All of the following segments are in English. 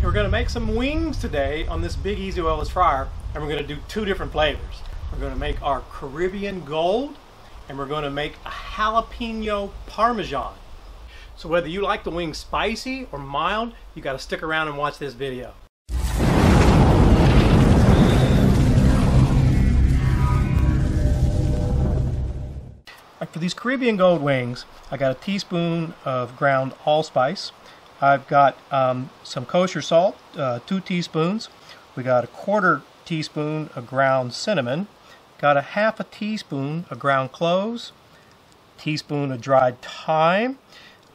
We're going to make some wings today on this big easy oilless fryer, and we're going to do two different flavors. We're going to make our Caribbean Gold, and we're going to make a jalapeno Parmesan. So whether you like the wings spicy or mild, you got to stick around and watch this video. For these Caribbean Gold wings, I got a teaspoon of ground allspice. I've got some kosher salt, 2 teaspoons. We got a 1/4 teaspoon of ground cinnamon. Got a 1/2 teaspoon of ground cloves. Teaspoon of dried thyme.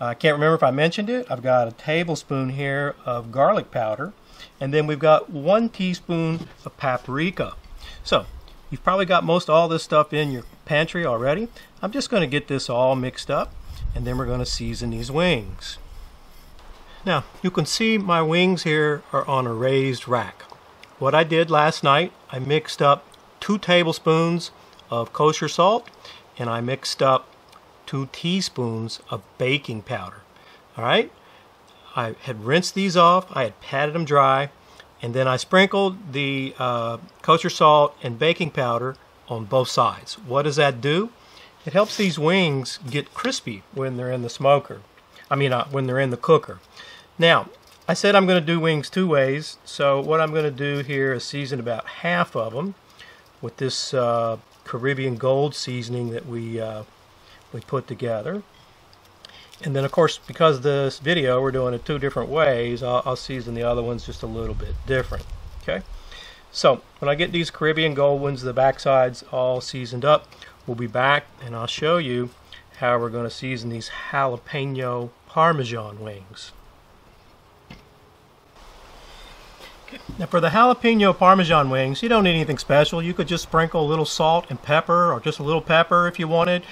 I can't remember if I mentioned it. I've got a tablespoon here of garlic powder. And then we've got 1 teaspoon of paprika. So, you've probably got most all this stuff in your pantry already. I'm just going to get this all mixed up, and then we're going to season these wings. Now, you can see my wings here are on a raised rack. What I did last night, I mixed up 2 tablespoons of kosher salt, and I mixed up 2 teaspoons of baking powder. Alright? I had rinsed these off, I had patted them dry, and then I sprinkled the kosher salt and baking powder on both sides. What does that do? It helps these wings get crispy when they're in the smoker. When they're in the cooker. Now, I said I'm going to do wings 2 ways, so what I'm going to do here is season about half of them with this Caribbean Gold seasoning that we put together. And then, of course, because of this video, we're doing it 2 different ways, I'll season the other ones just a little bit different. Okay? So, when I get these Caribbean Gold ones, the back sides all seasoned up, we'll be back and I'll show you how we're going to season these jalapeno Parmesan wings. Now for the jalapeno Parmesan wings, you don't need anything special. You could just sprinkle a little salt and pepper, or just a little pepper if you wanted.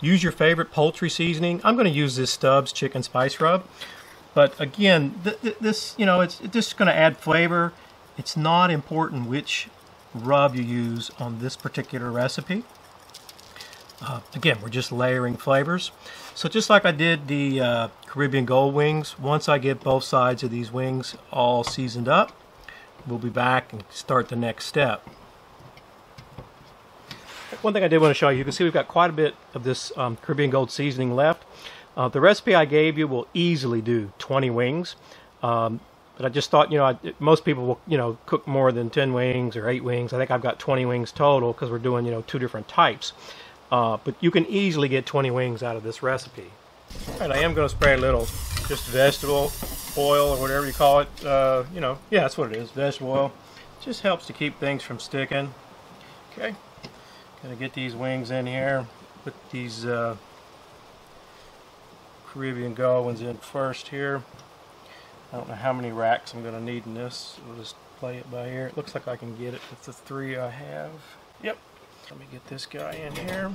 Use your favorite poultry seasoning. I'm going to use this Stubbs chicken spice rub. But again, this, it's just going to add flavor. It's not important which rub you use on this particular recipe. Again, we're just layering flavors. So just like I did the Caribbean Gold wings, once I get both sides of these wings all seasoned up, we'll be back and start the next step. One thing I did want to show you, can see we've got quite a bit of this Caribbean Gold seasoning left. The recipe I gave you will easily do 20 wings. But I just thought, most people will, cook more than 10 wings or 8 wings. I think I've got 20 wings total because we're doing, 2 different types. But you can easily get 20 wings out of this recipe. All right, I am going to spray a little just vegetable oil or whatever you call it. Yeah, that's what it is, vegetable oil. It just helps to keep things from sticking. Okay, gonna get these wings in here. Put these Caribbean Gold ones in first here. I don't know how many racks I'm gonna need in this. We'll just play it by ear. It looks like I can get it with the 3 I have. Yep. Let me get this guy in here.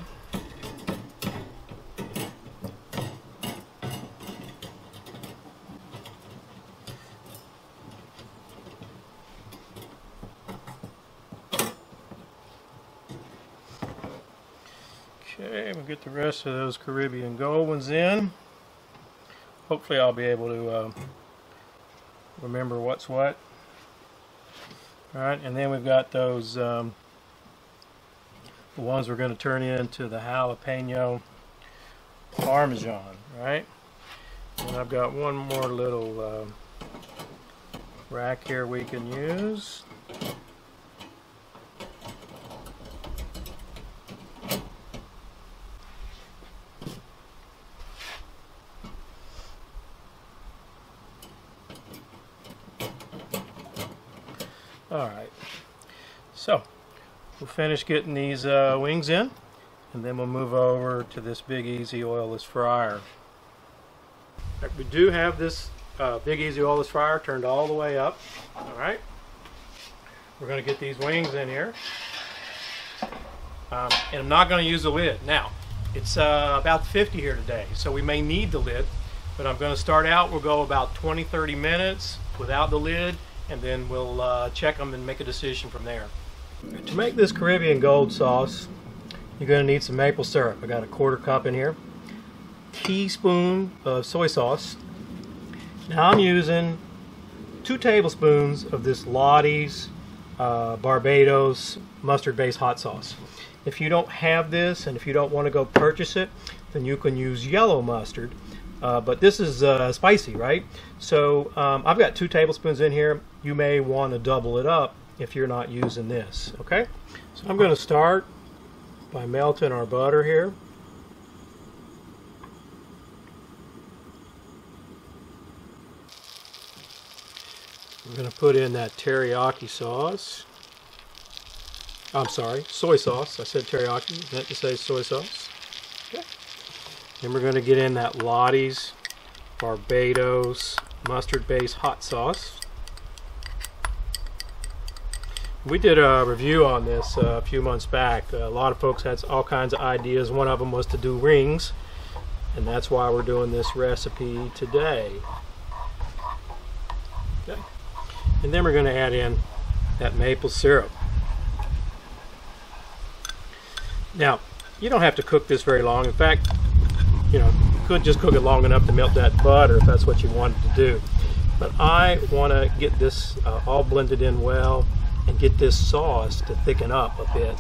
Okay, we'll get the rest of those Caribbean Gold ones in. Hopefully I'll be able to remember what's what. Alright, and then we've got those the ones we're going to turn into the jalapeno Parmesan, right? And I've got one more little rack here we can use. Alright, so we'll finish getting these wings in, and then we'll move over to this big easy oilless fryer. We do have this big easy oilless fryer turned all the way up. Alright, we're going to get these wings in here, and I'm not going to use the lid. Now, it's about 50 here today, so we may need the lid, but I'm going to start out, we'll go about 20-30 minutes without the lid, and then we'll check them and make a decision from there. To make this Caribbean Gold sauce, you're going to need some maple syrup. I got a 1/4 cup in here. Teaspoon of soy sauce. Now I'm using 2 tablespoons of this Lottie's Barbados mustard-based hot sauce. If you don't have this, and if you don't want to go purchase it, then you can use yellow mustard. But this is spicy, right? So I've got 2 tablespoons in here. You may want to double it up if you're not using this, okay? So I'm going to start by melting our butter here. I'm going to put in that teriyaki sauce. I'm sorry, soy sauce. I said teriyaki, I meant to say soy sauce. Okay. Then we're going to get in that Lottie's Barbados mustard-based hot sauce. We did a review on this a few months back. A lot of folks had all kinds of ideas. One of them was to do rings, and that's why we're doing this recipe today. Okay. And then we're going to add in that maple syrup. Now, you don't have to cook this very long. In fact, you could just cook it long enough to melt that butter if that's what you wanted to do. But I want to get this all blended in well and get this sauce to thicken up a bit.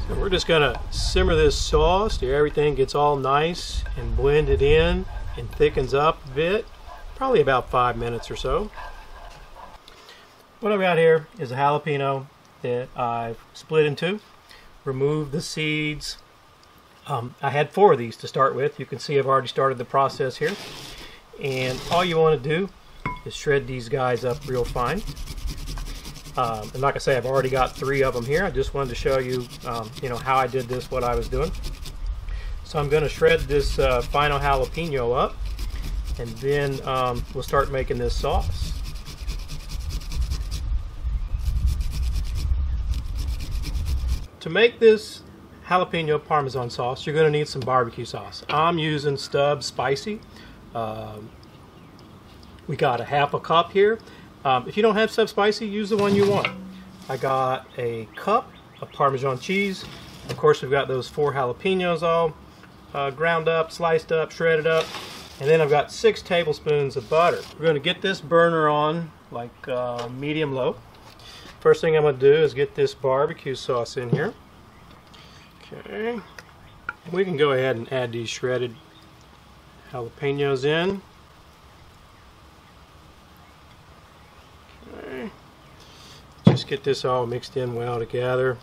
So we're just going to simmer this sauce till everything gets all nice and blended in and thickens up a bit. Probably about 5 minutes or so. What I've got here is a jalapeno that I've split in 2. Removed the seeds. I had 4 of these to start with. You can see I've already started the process here. And all you want to do is shred these guys up real fine. And like I say, I've already got 3 of them here. I just wanted to show you, how I did this, what I was doing. So I'm going to shred this final jalapeno up. And then we'll start making this sauce. To make this jalapeno Parmesan sauce, you're going to need some barbecue sauce. I'm using Stubbs Spicy. We got a half a cup here. If you don't have Stubbs Spicy, use the one you want. I got a cup of Parmesan cheese. Of course, we've got those 4 jalapenos all ground up, sliced up, shredded up. And then I've got 6 tablespoons of butter. We're going to get this burner on like medium-low. First thing I'm going to do is get this barbecue sauce in here. Okay. We can go ahead and add these shredded jalapenos in. Okay. Just get this all mixed in well together.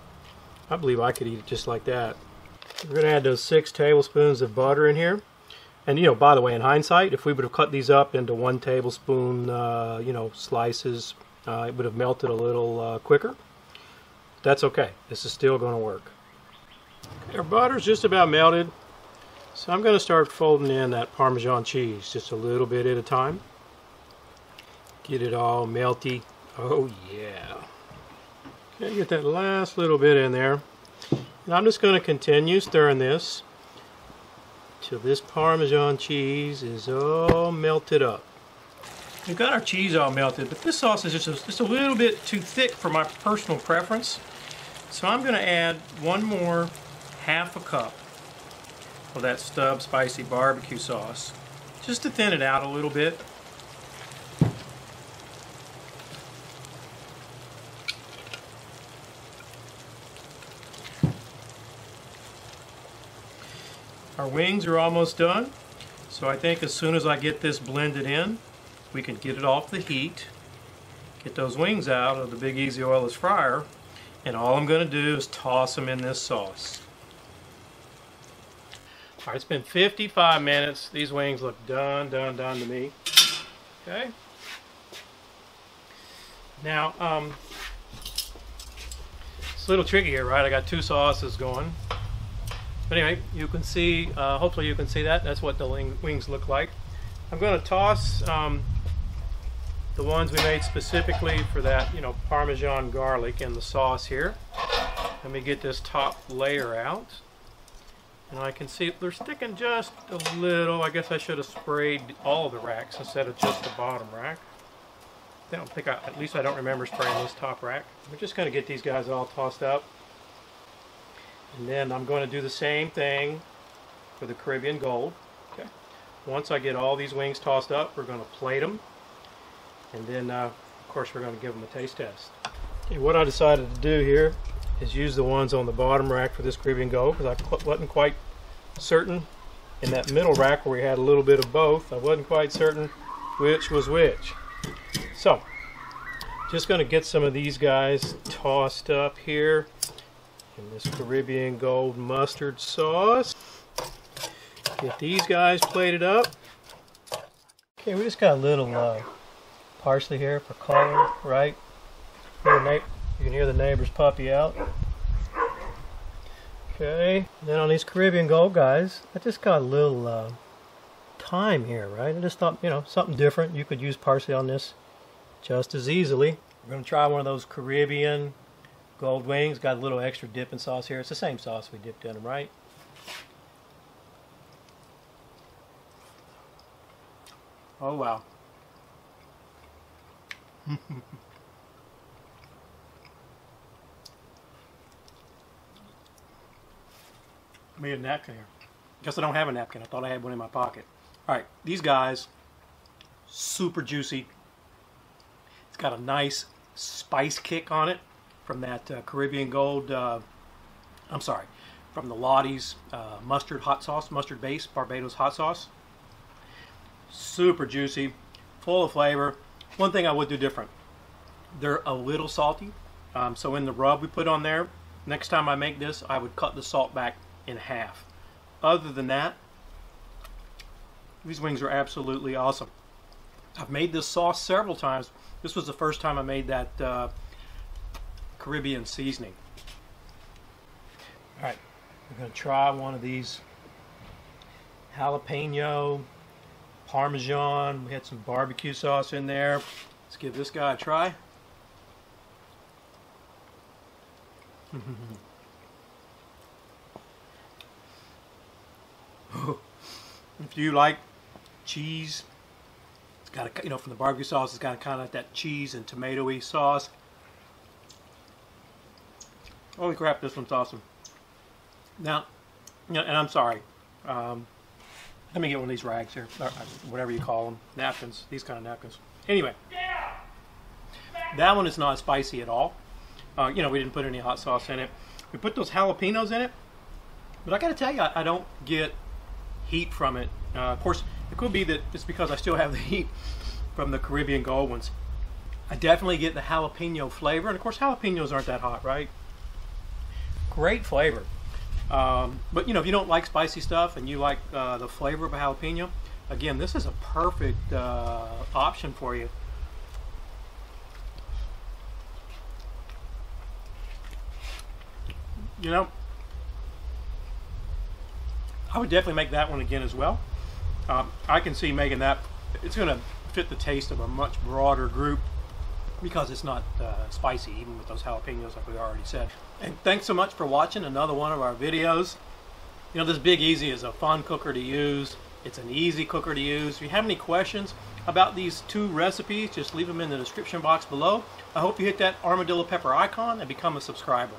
I believe I could eat it just like that. We're going to add those 6 tablespoons of butter in here. And by the way, in hindsight, if we would have cut these up into 1 tablespoon, slices, it would have melted a little quicker. That's okay. This is still going to work. Okay, our butter's just about melted, so I'm going to start folding in that Parmesan cheese just a little bit at a time. Get it all melty. Oh yeah. Okay, get that last little bit in there. And I'm just going to continue stirring this till this Parmesan cheese is all melted up. We've got our cheese all melted, but this sauce is just a little bit too thick for my personal preference. So I'm going to add 1 more half a cup of that Stubbs Spicy barbecue sauce, just to thin it out a little bit. Our wings are almost done, so I think as soon as I get this blended in, we can get it off the heat, get those wings out of the Big Easy Oilless fryer, and all I'm going to do is toss them in this sauce. Alright, it's been 55 minutes. These wings look done to me. Okay. Now, it's a little tricky here, right? I got 2 sauces going. But anyway, you can see, hopefully you can see that. That's what the wings look like. I'm going to toss the ones we made specifically for that, Parmesan garlic in the sauce here. Let me get this top layer out. And I can see they're sticking just a little. I guess I should have sprayed all the racks instead of just the bottom rack. At least I don't remember spraying this top rack. We're just going to get these guys all tossed up. And then I'm going to do the same thing for the Caribbean Gold. Okay. once I get all these wings tossed up, we're going to plate them, and then of course we're going to give them a taste test. Okay, what I decided to do here is use the ones on the bottom rack for this Caribbean Gold, because I wasn't quite certain in that middle rack where we had a little bit of both. I wasn't quite certain which was which. So just going to get some of these guys tossed up here in this Caribbean Gold mustard sauce. Get these guys plated up. Okay, we just got a little parsley here for color, right? You can hear the neighbor's puppy out. Okay, then on these Caribbean Gold guys, I just got a little thyme here, right? I just thought, you know, something different. You could use parsley on this just as easily. We're going to try one of those Caribbean Gold wings. Got a little extra dipping sauce here. It's the same sauce we dipped in them, right? Oh, wow. Made a napkin here. Guess I don't have a napkin. I thought I had one in my pocket. Alright, these guys, super juicy. It's got a nice spice kick on it from that Caribbean Gold, I'm sorry, from the Lottie's mustard hot sauce, mustard base, Barbados hot sauce. Super juicy, full of flavor. One thing I would do different, they're a little salty, so in the rub we put on there, next time I make this, I would cut the salt back in half. Other than that, these wings are absolutely awesome. I've made this sauce several times. This was the first time I made that Caribbean seasoning. Alright, we're going to try one of these jalapeno Parmesan. We had some barbecue sauce in there. Let's give this guy a try. If you like cheese, it's got a, you know, from the barbecue sauce, it's got kind of like that cheese and tomatoey sauce. Holy crap, this one's awesome. Now, you know, and I'm sorry. Let me get one of these rags here, or whatever you call them, napkins, these kind of napkins. Anyway, that one is not spicy at all. You know, we didn't put any hot sauce in it. We put those jalapenos in it, but I got to tell you, I don't get heat from it. Of course, it could be that it's because I still have the heat from the Caribbean Gold ones. I definitely get the jalapeno flavor, and of course, jalapenos aren't that hot, right? Great flavor. But you know, if you don't like spicy stuff and you like the flavor of a jalapeno, again, this is a perfect option for you. You know, I would definitely make that one again as well. I can see making that, it's going to fit the taste of a much broader group because it's not spicy, even with those jalapenos like we already said. And thanks so much for watching another one of our videos. You know, this Big Easy is a fun cooker to use. It's an easy cooker to use. If you have any questions about these two recipes, just leave them in the description box below. I hope you hit that armadillo pepper icon and become a subscriber.